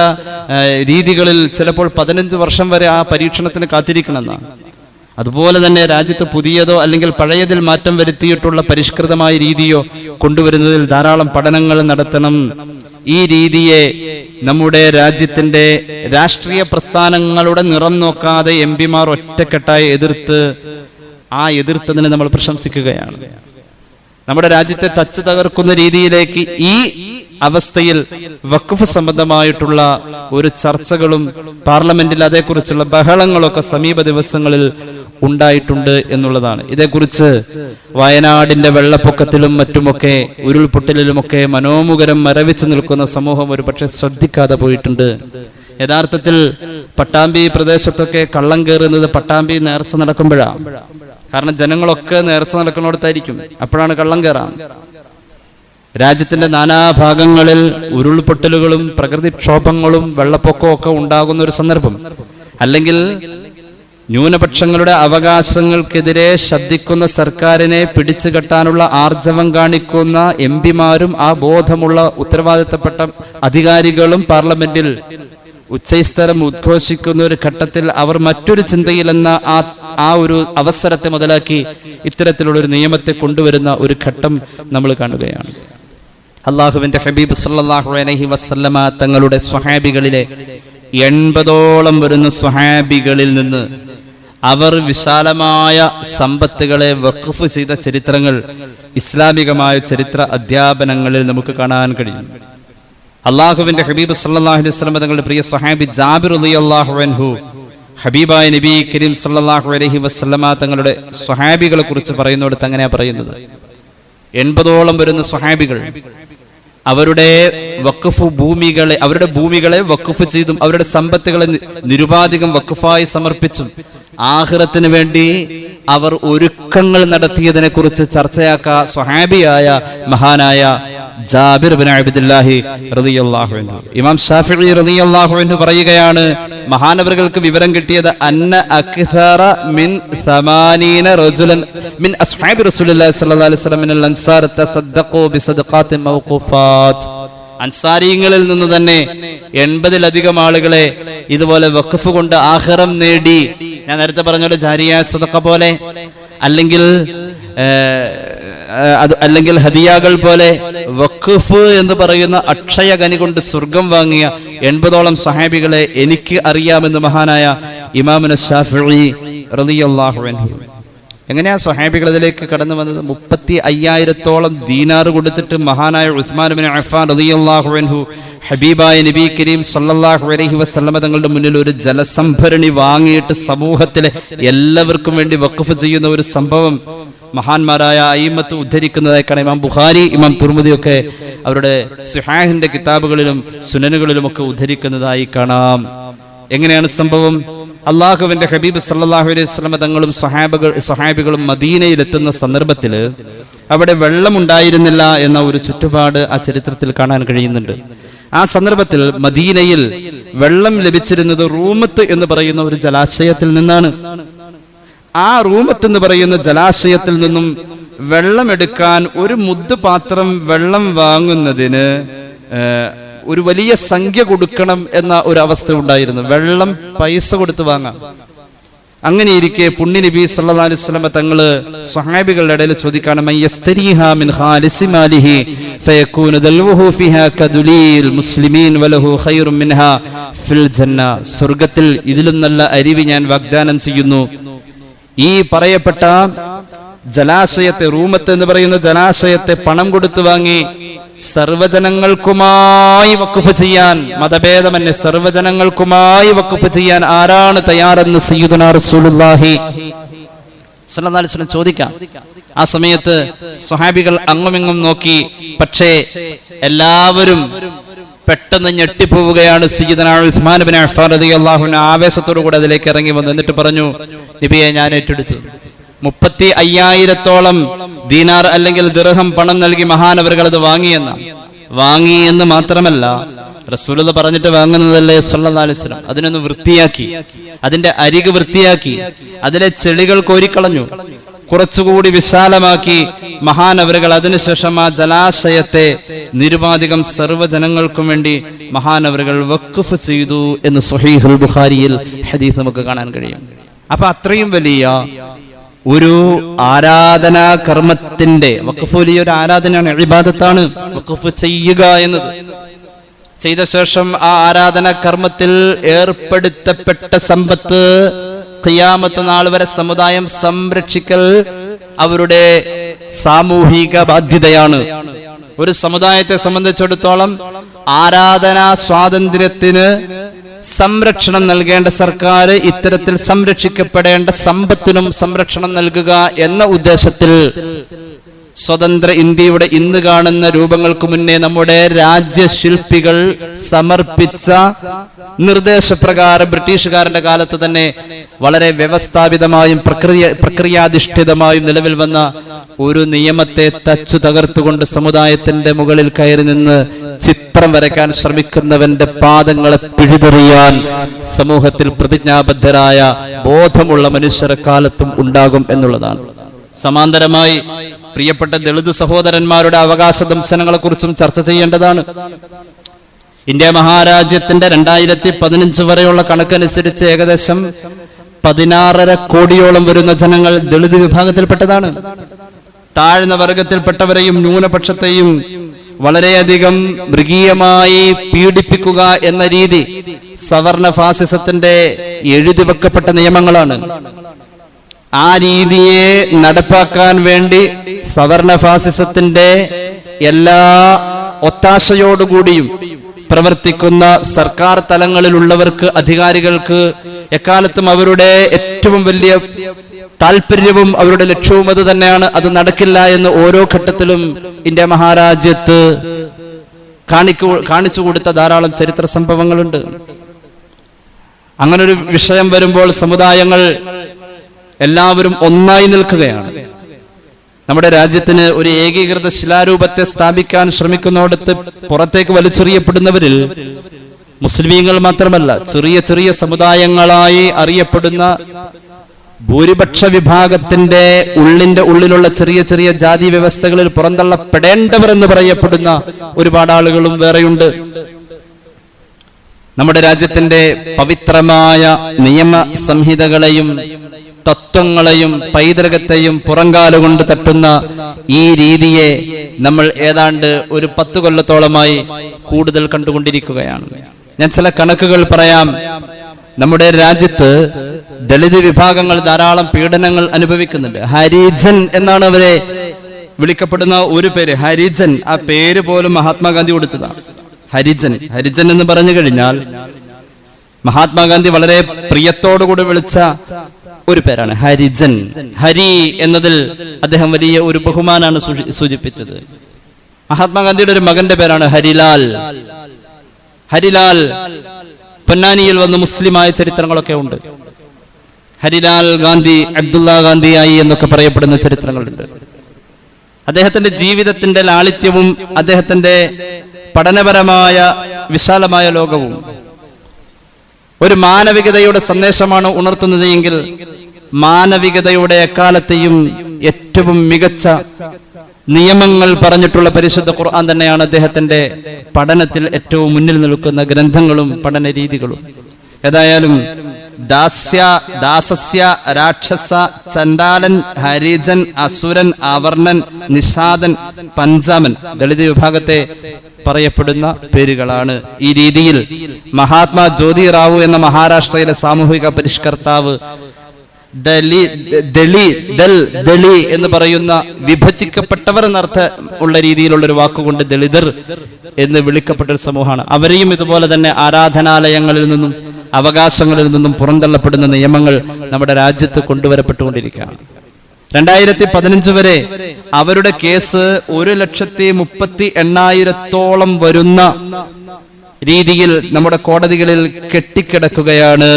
രീതികളിൽ ചിലപ്പോൾ 15 വർഷം വരെ ആ പരീക്ഷണത്തിന് കാത്തിരിക്കണമെന്നാണ്. അതുപോലെ തന്നെ രാജ്യത്ത് പുതിയതോ അല്ലെങ്കിൽ പഴയതിൽ മാറ്റം വരുത്തിയിട്ടുള്ള പരിഷ്കൃതമായ രീതിയോ കൊണ്ടുവരുന്നതിൽ ധാരാളം പഠനങ്ങൾ നടത്തണം. ഈ രീതിയെ നമ്മുടെ രാജ്യത്തിന്റെ രാഷ്ട്രീയ പ്രസ്ഥാനങ്ങളുടെ നിറം നോക്കാതെ എംപിമാർ ഒറ്റക്കെട്ടായി എതിർത്തതിനെ നമ്മൾ പ്രശംസിക്കുകയാണ്. നമ്മുടെ രാജ്യത്തെ തച്ചു തകർക്കുന്ന രീതിയിലേക്ക് ഈ അവസ്ഥയിൽ വഖഫ് സംബന്ധമായിട്ടുള്ള ഒരു ചർച്ചകളും പാർലമെന്റിൽ അതേക്കുറിച്ചുള്ള ബഹളങ്ങളൊക്കെ സമീപ ദിവസങ്ങളിൽ ഉണ്ടായിട്ടുണ്ട് എന്നുള്ളതാണ്. ഇതേക്കുറിച്ച് വയനാടിന്റെ വെള്ളപ്പൊക്കത്തിലും മറ്റുമൊക്കെ ഉരുൾപൊട്ടലിലുമൊക്കെ മനോമുഖരം മരവിച്ചു നിൽക്കുന്ന സമൂഹം ഒരു പക്ഷെ ശ്രദ്ധിക്കാതെ പോയിട്ടുണ്ട്. യഥാർത്ഥത്തിൽ പട്ടാമ്പി പ്രദേശത്തൊക്കെ കള്ളം കയറുന്നത് പട്ടാമ്പി നേർച്ച നടക്കുമ്പോഴാണ്. കാരണം ജനങ്ങളൊക്കെ നേർച്ച നടക്കുന്നിടത്തായിരിക്കും, അപ്പോഴാണ് കള്ളം കയറാം. രാജ്യത്തിന്റെ നാനാഭാഗങ്ങളിൽ ഉരുൾപൊട്ടലുകളും പ്രകൃതിക്ഷോഭങ്ങളും വെള്ളപ്പൊക്കവും ഒക്കെ ഉണ്ടാകുന്ന ഒരു സന്ദർഭം, അല്ലെങ്കിൽ ന്യൂനപക്ഷങ്ങളുടെ അവകാശങ്ങൾക്കെതിരെ ശബ്ദിക്കുന്ന സർക്കാരിനെ പിടിച്ചു കെട്ടാനുള്ള ആർജവം കാണിക്കുന്ന എംപിമാരും ആ ബോധമുള്ള ഉത്തരവാദിത്തപ്പെട്ട അധികാരികളും പാർലമെന്റിൽ ഉച്ചസ്ഥലം ഉദ്ഘോഷിക്കുന്ന ഒരു ഘട്ടത്തിൽ അവർ മറ്റൊരു ചിന്തയിലെന്ന ആ ഒരു അവസരത്തെ മുതലാക്കി ഇത്തരത്തിലുള്ള ഒരു നിയമത്തെ കൊണ്ടുവരുന്ന ഒരു ഘട്ടം നമ്മൾ കാണുകയാണ്. അള്ളാഹുവിന്റെ ഹബീബ് സല്ലല്ലാഹു അലൈഹി വസല്ലമ തങ്ങളുടെ സ്വഹാബികളിലെ 80ഓളം വരുന്ന സ്വഹാബികളിൽ നിന്ന് അവർ വിശാലമായ സമ്പത്തുകളെ വഖഫ് ചെയ്ത ചരിത്രങ്ങൾ ഇസ്ലാമികമായ ചരിത്ര അധ്യാപനങ്ങളിൽ നമുക്ക് കാണാൻ കഴിയും. അള്ളാഹുവിന്റെ ഹബീബ് സല്ലല്ലാഹു അലൈഹി വസല്ലം തങ്ങളുടെ പ്രിയ സ്വഹാബി ജാബിർ റളിയല്ലാഹു അൻഹു ഹബീബായ നബി കരീം സല്ലല്ലാഹു അലൈഹി വസല്ലമ തങ്ങളുടെ സ്വഹാബികളെ കുറിച്ച് പറയുന്നിടത്ത് അങ്ങനെയാ പറയുന്നത്. 80ഓളം വരുന്ന സ്വഹാബികൾ അവരുടെ വഖഫ് ഭൂമികളെ, അവരുടെ ഭൂമികളെ വഖഫ് ചെയ്തും അവരുടെ സമ്പത്തുകളെ നിരുപാധികം വഖഫായി സമർപ്പിച്ചും ആഖിറത്തിന് വേണ്ടി അവർ ഒരുക്കങ്ങൾ നടത്തിയതിനെ കുറിച്ച് ചർച്ചയാക്ക സ്വഹാബിയായ മഹാനായ ജാബിർ ബിൻ അബ്ദുല്ലാഹി റളിയല്ലാഹു അൻഹു. ഇമാം ശാഫിഈ റളിയല്ലാഹു അൻഹു പറയുകയാണ്, മഹാനവറുകൾക്ക് വിവരം കിട്ടിയത് അന്ന അക്സറ മിൻ 80 റജുലൻ മിൻ അസ്ഹാബി റസൂലുള്ളാഹി സ്വല്ലല്ലാഹു അലൈഹി വസല്ലം മിനൽ അൻസാർ തസദ്ദഖൂ ബിസദഖാത്തിൻ മൗഖൂഫാത്ത്. അൻസാരികളിൽ നിന്ന് തന്നെ 80-ലധികം ആളുകളെ ഇതുപോലെ വഖഫ് കൊണ്ട് ആഖിറം നേടി. ഞാൻ നേരത്തെ പറഞ്ഞ ജാരിയ സദഖ പോലെ അല്ലെങ്കിൽ ഹദിയാകൾ പോലെ വഖഫ് എന്ന് പറയുന്ന അക്ഷയഖനി കൊണ്ട് സ്വർഗം വാങ്ങിയ 80ഓളം സ്വഹാബികളെ എനിക്ക് അറിയാമെന്ന് മഹാനായ ഇമാമുന ശാഫിഈ റളിയല്ലാഹു അൻഹു. എങ്ങനെയാ സ്വഹാബികൾ അതിലേക്ക് കടന്നു വന്നത്? 35,000-ഓളം ദീനാർ കൊടുത്തിട്ട് മഹാനായ ഉസ്മാൻ ബിൻ അഫ്ഫാൻ റളിയല്ലാഹു അൻഹു ഹബീബായ നബി കരീം സല്ലല്ലാഹു അലൈഹി വസല്ലമ തങ്ങളുടെ മുന്നിൽ ഒരു ജലസംഭരണി വാങ്ങിയിട്ട് സമൂഹത്തിലെ എല്ലാവർക്കും വേണ്ടി വഖഫ് ചെയ്യുന്ന ഒരു സംഭവം മഹാന്മാരായ അയിമ്മത്ത് ഉദ്ധരിക്കുന്നതായി കാണാം. ഇമാം ബുഖാരി, ഇമാം തുർമുദി ഒക്കെ അവരുടെ സിഹാഹിന്റെ കിതാബുകളിലും സുനനുകളിലും ഒക്കെ ഉദ്ധരിക്കുന്നതായി കാണാം. എങ്ങനെയാണ് സംഭവം? അള്ളാഹുവിന്റെ ഹബീബ് സല്ലല്ലാഹു അലൈഹി വസല്ലമ തങ്ങളും സ്വഹാബികളും മദീനയിലെത്തുന്ന സന്ദർഭത്തിൽ അവിടെ വെള്ളം ഉണ്ടായിരുന്നില്ല എന്ന ഒരു ചുറ്റുപാട് ആ ചരിത്രത്തിൽ കാണാൻ കഴിയുന്നുണ്ട്. ആ സന്ദർഭത്തിൽ മദീനയിൽ വെള്ളം ലഭിച്ചിരുന്നത് റൂമത്ത് എന്ന് പറയുന്ന ഒരു ജലാശയത്തിൽ നിന്നാണ്. ആ റൂമത്ത് എന്ന് പറയുന്ന ജലാശയത്തിൽ നിന്നും വെള്ളമെടുക്കാൻ ഒരു മുദ്ദ് പാത്രം വെള്ളം വാങ്ങുന്നതിന് ഒരു വലിയ സംഖ്യ കൊടുക്കണം എന്ന ഒരു അവസ്ഥ ഉണ്ടായിരുന്നു. വെള്ളം പൈസ കൊടുത്ത് വാങ്ങാം. അങ്ങനെ ഇരിക്കെ പുണ്യ നബി സല്ലല്ലാഹു അലൈഹി വസല്ലം തങ്ങള് സ്വഹാബികളുടെ ഇടയിൽ ചോദിക്കാണ്, മയ്യസ്തരീഹാ മിൻ ഖാലിസി മാലിഹി ഫയകൂനു ദൽവുഹു ഫിഹാ കദുലീൽ മുസ്ലിമീൻ വലഹു ഖൈറും മിൻഹാ ഫിൽ ജന്ന. സ്വർഗ്ഗത്തിൽ ഇതിലും നല്ല അരിവി ഞാൻ വാഗ്ദാനം ചെയ്യുന്നു. ഈ പറയപ്പെട്ട ജലാശയത്തെ, റൂമത്ത് എന്ന് പറയുന്ന ജലാശയത്തെ പണം കൊടുത്തു വാങ്ങി സർവജനങ്ങൾക്കുമായി വഖഫ് ചെയ്യാൻ, മതഭേദമന്യേ സർവജനങ്ങൾക്കുമായി വഖഫ് ചെയ്യാൻ ആരാണ് തയ്യാറെന്ന് സയ്യിദുനാ റസൂലുള്ളാഹി സ്വല്ലല്ലാഹു അലൈഹി വസല്ലം ചോദിക്കാം. ആ സമയത്ത് സ്വഹാബികൾ അങ്ങുമിങ്ങും നോക്കി. പക്ഷേ എല്ലാവരും പെട്ടെന്ന് ഞെട്ടിപ്പോവുകയാണ്. സയ്യിദുനാ ഉസ്മാൻ ബിൻ അഫ്ഫാൻ റളിയല്ലാഹു അൻഹു ആവേശത്തോടു കൂടി അതിലേക്ക് ഇറങ്ങി വന്നു. എന്നിട്ട് പറഞ്ഞു, നബിയെ ഞാൻ ഏറ്റെടുത്തു. 35,000-ഓളം ദീനാർ അല്ലെങ്കിൽ ദിർഹം പണം നൽകി മഹാനവറുകൾ അത് വാങ്ങിയെന്ന് മാത്രമല്ല, റസൂലുള്ളാഹി പറഞ്ഞിട്ട് വാങ്ങുന്നതല്ലേ സല്ലല്ലാഹു അലൈഹി വസല്ലം. അതിനൊന്ന് വൃത്തിയാക്കി, അതിന്റെ അരിക് വൃത്തിയാക്കി, അതിലെ ചെളികൾ കോരിക്കളഞ്ഞു, കുറച്ചുകൂടി വിശാലമാക്കി മഹാനവറുകൾ അതിനുശേഷം ആ ജലാശയത്തെ നിരുപാധികം സർവ്വജനങ്ങൾക്കും വേണ്ടി മഹാനവറുകൾ വഖഫ് ചെയ്തു എന്ന് സ്വഹീഹുൽ ബുഖാരിയിൽ ഹദീസ് നമുക്ക് കാണാൻ കഴിയും. അപ്പൊ അത്രയും വലിയ ഒരു ആരാധനാ കർമ്മത്തിന്റെ, വഖഫ് വലിയൊരു ആരാധനയാണ്, ഇബാദത്താണ് വഖഫ് ചെയ്യുക എന്നത്. ചെയ്ത ശേഷം ആ ആരാധനാ കർമ്മത്തിൽ ഏർപ്പെടുത്തപ്പെട്ട സമ്പത്ത് ഖിയാമത്ത് നാൾ വരെ സമുദായം സംരക്ഷിക്കൽ അവരുടെ സാമൂഹിക ബാധ്യതയാണ്. ഒരു സമുദായത്തെ സംബന്ധിച്ചിടത്തോളം ആരാധനാ സ്വാതന്ത്ര്യത്തിന് സംരക്ഷണം നൽകേണ്ട സർക്കാർ ഇത്തരത്തിൽ സംരക്ഷിക്കപ്പെടേണ്ട സമ്പത്തിനും സംരക്ഷണം നൽകുക എന്ന ഉദ്ദേശത്തിൽ സ്വതന്ത്ര ഇന്ത്യയുടെ ഇന്ന് കാണുന്ന രൂപങ്ങൾക്ക് മുന്നേ നമ്മുടെ രാജ്യശില്പികൾ സമർപ്പിച്ച നിർദ്ദേശപ്രകാരം ബ്രിട്ടീഷുകാരന്റെ കാലത്ത് തന്നെ വളരെ വ്യവസ്ഥാപിതമായും പ്രക്രിയാധിഷ്ഠിതമായും നിലവിൽ വന്ന ഒരു നിയമത്തെ തച്ചു തകർത്തുകൊണ്ട് സമുദായത്തിന്റെ മുകളിൽ കയറി നിന്ന് ചിത്രം വരയ്ക്കാൻ ശ്രമിക്കുന്നവന്റെ പാദങ്ങളെ പിഴുതെറിയാൻ സമൂഹത്തിൽ പ്രതിജ്ഞാബദ്ധരായ ബോധമുള്ള മനുഷ്യരെ കാലത്തും ഉണ്ടാകും എന്നുള്ളതാണ്. സമാന്തരമായി പ്രിയപ്പെട്ട ദളിത് സഹോദരന്മാരുടെ അവകാശ ദംശനങ്ങളെ കുറിച്ചും ചർച്ച ചെയ്യേണ്ടതാണ്. ഇന്ത്യ മഹാരാജ്യത്തിന്റെ 2015 വരെയുള്ള കണക്കനുസരിച്ച് ഏകദേശം 16.5 കോടിയോളം വരുന്ന ജനങ്ങൾ ദളിത് വിഭാഗത്തിൽപ്പെട്ടതാണ്. താഴ്ന്ന വർഗത്തിൽപ്പെട്ടവരെയും ന്യൂനപക്ഷത്തെയും വളരെയധികം മൃഗീയമായി പീഡിപ്പിക്കുക എന്ന രീതി സവർണ ഫാസിസത്തിന്റെ എഴുതിവെക്കപ്പെട്ട നിയമങ്ങളാണ്. ആ രീതിയെ നടപ്പാക്കാൻ വേണ്ടി സവർണ ഫാസിസത്തിന്റെ എല്ലാ ഒത്താശയോടുകൂടിയും പ്രവർത്തിക്കുന്ന സർക്കാർ തലങ്ങളിലുള്ളവർക്ക്, അധികാരികൾക്ക് എക്കാലത്തും അവരുടെ ഏറ്റവും വലിയ താല്പര്യവും അവരുടെ ലക്ഷ്യവും അത് തന്നെയാണ്. അത് നടക്കില്ല എന്ന് ഓരോ ഘട്ടത്തിലും ഇന്ത്യ മഹാരാജ്യത്ത് കാണിച്ചു കൊടുത്ത ധാരാളം ചരിത്ര സംഭവങ്ങളുണ്ട്. അങ്ങനൊരു വിഷയം വരുമ്പോൾ സമുദായങ്ങൾ എല്ലാവരും ഒന്നായി നിൽക്കുകയാണ്. നമ്മുടെ രാജ്യത്തിന് ഒരു ഏകീകൃത ശിലാരൂപത്തെ സ്ഥാപിക്കാൻ ശ്രമിക്കുന്നിടത്ത് പുറത്തേക്ക് വലിച്ചെറിയപ്പെടുന്നവരിൽ മുസ്ലിമീങ്ങൾ മാത്രമല്ല, ചെറിയ ചെറിയ സമുദായങ്ങളായി അറിയപ്പെടുന്ന ഭൂരിപക്ഷ വിഭാഗത്തിന്റെ ഉള്ളിലുള്ള ചെറിയ ചെറിയ ജാതി വ്യവസ്ഥകളിൽ പുറന്തള്ളപ്പെടേണ്ടവർ എന്ന് പറയപ്പെടുന്ന ഒരുപാട് ആളുകളും വേറെയുണ്ട്. നമ്മുടെ രാജ്യത്തിന്റെ പവിത്രമായ നിയമ സംഹിതകളെയും തത്വങ്ങളെയും പൈതൃകത്തെയും പുറങ്കാലുകൊണ്ട് തട്ടുന്ന ഈ രീതിയെ നമ്മൾ ഏതാണ്ട് ഒരു 10 കൊല്ലത്തോളമായി കൂടുതൽ കണ്ടുകൊണ്ടിരിക്കുകയാണ്. ഞാൻ ചില കണക്കുകൾ പറയാം. നമ്മുടെ രാജ്യത്ത് ദളിത് വിഭാഗങ്ങൾ ധാരാളം പീഡനങ്ങൾ അനുഭവിക്കുന്നുണ്ട്. ഹരിജൻ എന്നാണ് അവരെ വിളിക്കപ്പെടുന്ന ഒരു പേര്, ഹരിജൻ. ആ പേര് പോലും മഹാത്മാഗാന്ധി കൊടുത്തതാണ്. ഹരിജൻ എന്ന് പറഞ്ഞു കഴിഞ്ഞാൽ മഹാത്മാഗാന്ധി വളരെ പ്രിയത്തോടുകൂടി വിളിച്ച ഒരു പേരാണ് ഹരിജൻ. ഹരി എന്നതിൽ അദ്ദേഹം വലിയ ഒരു ബഹുമാനാണ് സൂചിപ്പിച്ചത്. മഹാത്മാഗാന്ധിയുടെ ഒരു മകന്റെ പേരാണ് ഹരിലാൽ. ഹരിലാൽ പൊന്നാനിയിൽ വന്ന് മുസ്ലിമായ ചരിത്രങ്ങളൊക്കെ ഉണ്ട്. ഹരിലാൽ ഗാന്ധി അബ്ദുള്ള ഗാന്ധിയായി എന്നൊക്കെ പറയപ്പെടുന്ന ചരിത്രങ്ങളുണ്ട്. അദ്ദേഹത്തിന്റെ ജീവിതത്തിന്റെ ലാളിത്യവും അദ്ദേഹത്തിന്റെ പഠനപരമായ വിശാലമായ ലോകവും ഒരു മാനവികതയുടെ സന്ദേശമാണ് ഉണർത്തുന്നത് എങ്കിൽ മാനവികതയുടെ എക്കാലത്തെയും ഏറ്റവും മികച്ച നിയമങ്ങൾ പറഞ്ഞിട്ടുള്ള പരിശുദ്ധ ഖുർആൻ തന്നെയാണ് അദ്ദേഹത്തിന്റെ പഠനത്തിൽ ഏറ്റവും മുന്നിൽ നിൽക്കുന്ന ഗ്രന്ഥങ്ങളും പഠന രീതികളും. ഏതായാലും ദാസസ്യ രാക്ഷസ ചണ്ടാലൻ ഹരിജൻ അസുരൻ അവർണൻ നിഷാദൻ പഞ്ചാമൻ ദളിത് വിഭാഗത്തെ പറയപ്പെടുന്ന പേരുകളാണ്. ഈ രീതിയിൽ മഹാത്മാ ജ്യോതിറാവു എന്ന മഹാരാഷ്ട്രയിലെ സാമൂഹിക പരിഷ്കർത്താവ് ദളി എന്ന് പറയുന്ന വിഭജിക്കപ്പെട്ടവർ എന്നർത്ഥ ഉള്ള രീതിയിലുള്ള ഒരു വാക്കുകൊണ്ട് ദളിതർ എന്ന് വിളിക്കപ്പെട്ട ഒരു സമൂഹമാണ്. അവരെയും ഇതുപോലെ തന്നെ ആരാധനാലയങ്ങളിൽ നിന്നും അവകാശങ്ങളിൽ നിന്നും പുറന്തള്ളപ്പെടുന്ന നിയമങ്ങൾ നമ്മുടെ രാജ്യത്ത് കൊണ്ടുവരപ്പെട്ടുകൊണ്ടിരിക്കുകയാണ്. 2015 വരെ അവരുടെ കേസ് 1,38,000 വരുന്ന രീതിയിൽ നമ്മുടെ കോടതികളിൽ കെട്ടിക്കിടക്കുകയാണ്.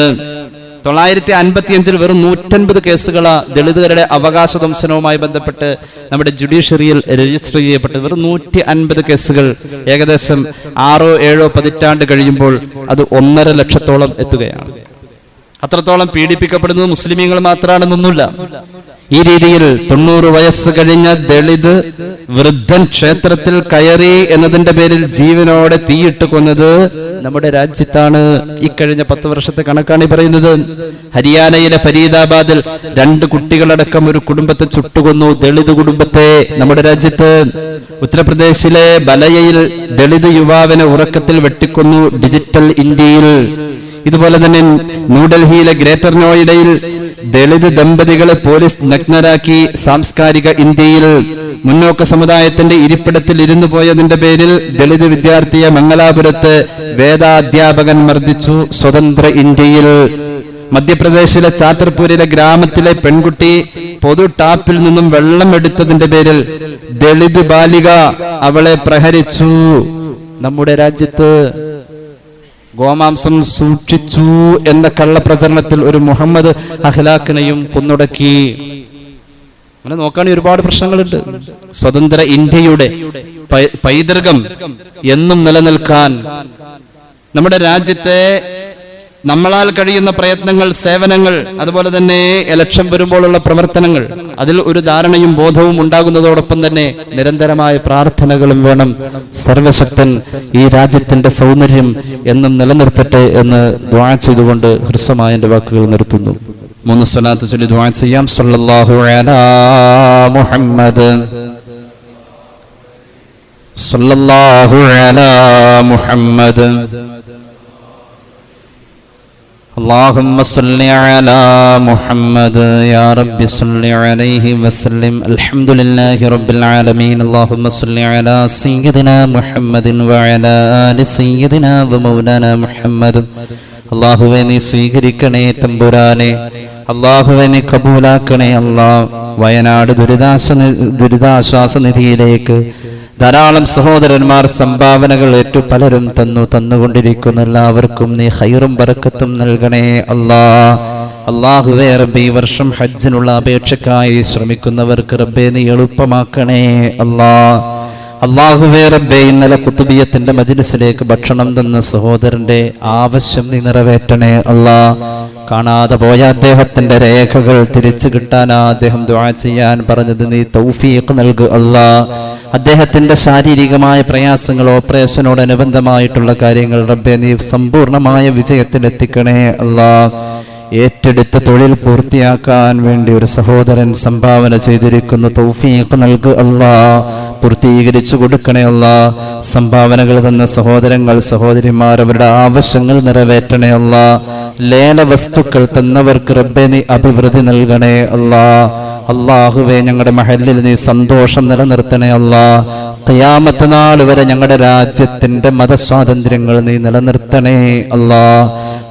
955 വെറും 150 കേസുകളാ ദളിതരുടെ അവകാശ ദംശനവുമായി ബന്ധപ്പെട്ട് നമ്മുടെ ജുഡീഷ്യറിയിൽ രജിസ്റ്റർ ചെയ്യപ്പെട്ടത്. വെറും 150 കേസുകൾ ഏകദേശം 6-7 പതിറ്റാണ്ട് കഴിയുമ്പോൾ അത് 1.5 ലക്ഷത്തോളം എത്തുകയാണ്. അത്രത്തോളം പീഡിപ്പിക്കപ്പെടുന്നത് മുസ്ലിമീങ്ങൾ മാത്രമാണെന്നൊന്നുമില്ല. ഈ രീതിയിൽ 90 വയസ്സ് കഴിഞ്ഞ ദളിത് വൃദ്ധൻ ക്ഷേത്രത്തിൽ കയറി എന്നതിന്റെ പേരിൽ ജീവനോടെ തീയിട്ട് കൊന്നത് നമ്മുടെ രാജ്യത്താണ്. ഇക്കഴിഞ്ഞ 10 വർഷത്തെ കണക്കാണ് ഈ പറയുന്നത്. ഹരിയാനയിലെ ഫരീദാബാദിൽ 2 കുട്ടികളടക്കം ഒരു കുടുംബത്തെ ചുട്ടുകൊന്നു, ദളിത് കുടുംബത്തെ നമ്മുടെ രാജ്യത്ത്. ഉത്തർപ്രദേശിലെ ബലയയിൽ ദളിത് യുവാവിനെ ഉറക്കത്തിൽ വെട്ടിക്കൊന്നു ഡിജിറ്റൽ ഇന്ത്യയിൽ. ഇതുപോലെ തന്നെ ന്യൂഡൽഹിയിലെ ഗ്രേറ്റർ നോയിഡയിൽ ദളിത് ദമ്പതികളെ പോലീസ് നഗ്നരാക്കി. സാംസ്കാരിക ഇന്ത്യയിൽ മുന്നോക്ക സമുദായത്തിന്റെ ഇരിപ്പിടത്തിൽ ഇരുന്നു പോയതിന്റെ പേരിൽ ദളിത് വിദ്യാർത്ഥിയെ മംഗലാപുരത്ത് വേദാധ്യാപകൻ മർദ്ദിച്ചു. സ്വതന്ത്ര ഇന്ത്യയിൽ മധ്യപ്രദേശിലെ ചാത്തർപൂരിലെ ഗ്രാമത്തിലെ പെൺകുട്ടി പൊതു ടാപ്പിൽ നിന്നും വെള്ളം എടുത്തതിന്റെ പേരിൽ ദളിത് ബാലിക അവളെ പ്രഹരിച്ചു. നമ്മുടെ രാജ്യത്ത് ഗോമാംസം സൂക്ഷിച്ചു എന്ന കള്ളപ്രചരണത്തിൽ ഒരു മുഹമ്മദ് അഖ്ലാഖിനെയും കൊന്നൊടുക്കി. അങ്ങനെ നോക്കുകയാണെങ്കിൽ ഒരുപാട് പ്രശ്നങ്ങളുണ്ട്. സ്വതന്ത്ര ഇന്ത്യയുടെ പൈതൃകം എന്നും നിലനിൽക്കാൻ നമ്മുടെ രാജ്യത്തെ നമ്മളാൽ കഴിയുന്ന പ്രയത്നങ്ങൾ, സേവനങ്ങൾ, അതുപോലെ തന്നെ ഇലക്ഷൻ വരുമ്പോഴുള്ള പ്രവർത്തനങ്ങൾ, അതിൽ ഒരു ധാരണയും ബോധവും ഉണ്ടാകുന്നതോടൊപ്പം തന്നെ നിരന്തരമായ പ്രാർത്ഥനകളും വേണം. സർവശക്തൻ ഈ രാജ്യത്തിന്റെ സൗന്ദര്യം എന്നും നിലനിർത്തട്ടെ എന്ന് ദുആ ചെയ്തുകൊണ്ട് ഹ്രസ്വമായ എന്റെ വാക്കുകൾ നിർത്തുന്നു. 3 സ്വലാത്ത് ചൊല്ലി ദുആ ചെയ്യാം. സല്ലല്ലാഹു അലാ മുഹമ്മദ്, സല്ലല്ലാഹു അലാ മുഹമ്മദ്, اللهم صل على محمد يا رب صل عليه وسلم. الحمد لله رب العالمين. اللهم صل على سيدنا محمد وعلى آل سيدنا ومولانا محمد. അല്ലാഹുവേ നീ സ്വീകരിക്കണേ തമ്പുരാനെ, അല്ലാഹുവേ നീ കബൂലാക്കണേ. അല്ലാഹ് വയനാട് ദുരിതാശ്വാസ നിധിയിലേക്ക് ധാരാളം സഹോദരന്മാർ സംഭാവനകൾ ഏറ്റു പലരും തന്നുകൊണ്ടിരിക്കുന്ന എല്ലാവർക്കും നീ ഖൈറും ബറക്കത്തും നൽകണേ അല്ലാഹ്. അല്ലാഹുവേ റബ്ബേ, ഈ വർഷം ഹജ്ജിനുള്ള അപേക്ഷക്കായി ശ്രമിക്കുന്നവർക്ക് റബ്ബേ നീ എളുപ്പമാക്കണേ അല്ലാഹ്. അല്ലാഹുവേ റബ്ബേ, ഇന്നലെ ഖുതുബിയത്തിന്റെ മജ്ലിസിലേക്ക് ഭക്ഷണം തന്ന സഹോദരന്റെ ആവശ്യം നീ നിറവേറ്റണേ അല്ലാഹ്. കാണാതെ പോയ അദ്ദേഹത്തിന്റെ രേഖകൾ തിരിച്ചു കിട്ടാനാ അദ്ദേഹം ദുആ ചെയ്യാൻ പറഞ്ഞത്, നീ തൗഫീഖ് നൽകു അല്ലാഹ്. അദ്ദേഹത്തിന്റെ ശാരീരികമായ പ്രയാസങ്ങൾ, ഓപ്പറേഷനോടനുബന്ധമായിട്ടുള്ള കാര്യങ്ങൾ റബ്ബേ നീ സമ്പൂർണമായ വിജയത്തിലെത്തിക്കണേ അല്ലാഹ്. ഏറ്റെടുത്ത തൊഴിൽ പൂർത്തിയാക്കാൻ വേണ്ടി ഒരു സഹോദരൻ സംഭാവന ചെയ്തിരിക്കുന്നു. തൗഫീഖ് നൽകു അല്ലാഹ്, പൂർത്തീകരിച്ചു കൊടുക്കണേ അല്ലാഹ്. സംഭാവനകൾ തന്ന സഹോദരങ്ങൾ, സഹോദരിമാർ അവരുടെ ആവശ്യങ്ങൾ നിറവേറ്റണേ അല്ലാഹ്. ലേല വസ്തുക്കൾ തന്നവർക്ക് റബ്ബേ നീ അഭിവൃദ്ധി നൽകണേ അല്ലാഹ്. അല്ലാഹുവേ, ഞങ്ങളുടെ മഹല്ലിൽ നീ സന്തോഷം നിലനിർത്തണേ അല്ലാഹ്. ഖിയാമത്ത് നാൾ വരെ ഞങ്ങളുടെ രാജ്യത്തിന്റെ മതസ്വാതന്ത്ര്യങ്ങൾ നീ നിലനിർത്തണേ അല്ലാഹ്.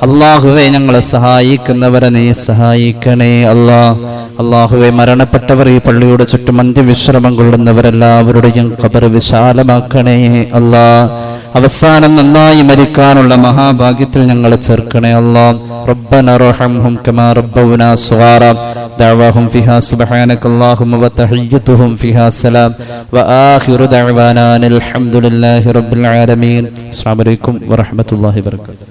അല്ലാഹുവേ, ഞങ്ങളെ സഹായിക്കുന്നവരെ നീ സഹായിക്കണേ അല്ലാഹ്. അല്ലാഹുവേ, മരണപ്പെട്ടവർ, ഈ പള്ളിയുടെ ചുറ്റും അന്ത്യവിശ്രമം കൊള്ളുന്നവരെല്ലാവരുടെയും ഖബർ വിശാലമാക്കണേ അല്ലാഹ്. അവസാനം നന്നായി മരിക്കാനുള്ള മഹാഭാഗ്യത്തിൽ ഞങ്ങളെ ചേർക്കണേ അല്ലാഹ്. റബ്ബനാ റഹംഹും കമാ റബ്ബൗനാ സ്വഗാറ ദഅവാഹും ഫിഹാ സുബ്ഹാനകല്ലാഹുമ്മ വതഹിയ്യതുഹും ഫിഹാ സലാം വആഖിറു ദഅവാനാ അൽഹംദുലില്ലാഹി റബ്ബിൽ ആലമീൻ. അസ്സലാമു അലൈക്കും വറഹ്മത്തുള്ളാഹി വബറകാതുഹു.